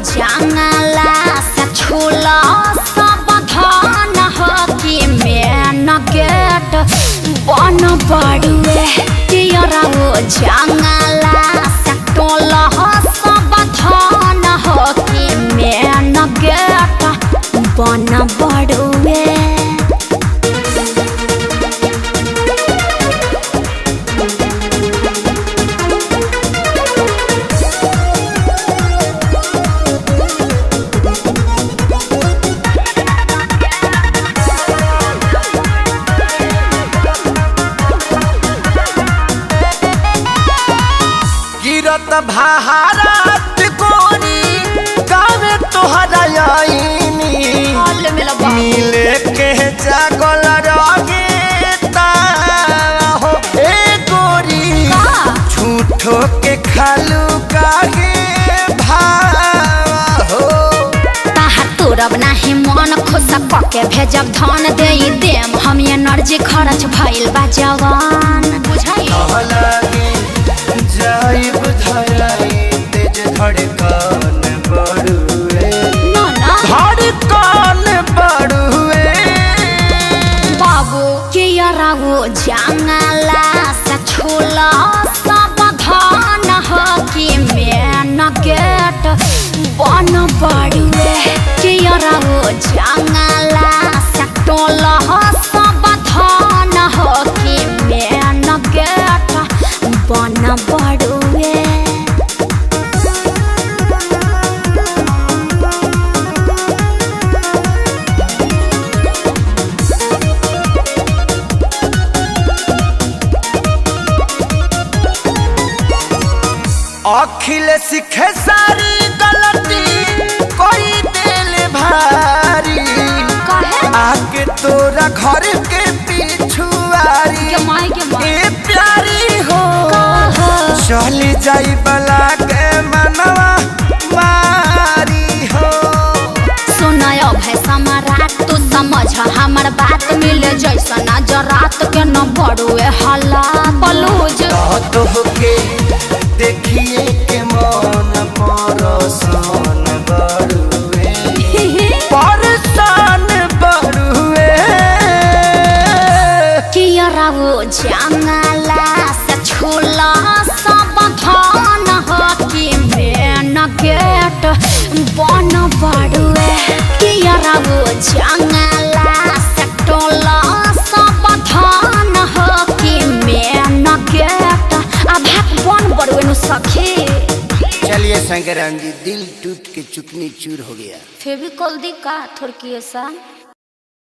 जंगला से छूला सावधान हो कि मेन गेट बन पड़ुए कियरा वो जंगला से टोला सावधान हो कि मेन गेट बन पड़ुए। गिरत भारत कोनी कावे तोहरा आईनी मिले के जागल रगे हो ए गोरी झूठो के खालू काहे भाव हो ताहा तोरब नाही मन खुश पके भेजब धन दे देम हम एनर्जी खर्च भइल बा जवान बुझाई जाइब धराई तेज धड़कन बढ़ुए धड़कन बढ़ुए बाबू कियरा वो जंगला से छूला सावधान हो कि मेन गेट बन पड़ुए कियरा वो जंगला से टोला सावधान हो कि मेन गेट बन पड़ुए। अखिल सीखे सारी गलती कोई दिल भारी आके तोरा घर के पिछुआरी ए प्यारी हो चली जाई बला के मनवा मारी हो। सुनायो भाई सम्राट तू समझ हमर बात मिले जैसा नजरात के न बड़ुए हला बलूज तो के देखिए के मन परसान बढ़ुए परसान बढ़ुए कियरा वो जंगला से छूला सावधान हो कि मेन गेट बन पड़ुए कियरा वो जंगला से टोला सावधान हो कि मेन गेट अब बन पड़ुए नु सखी। चलिए शंकराम जी दिल टूट के चुकनी चूर हो गया। फेविकोल दी का थोड़की ऐसा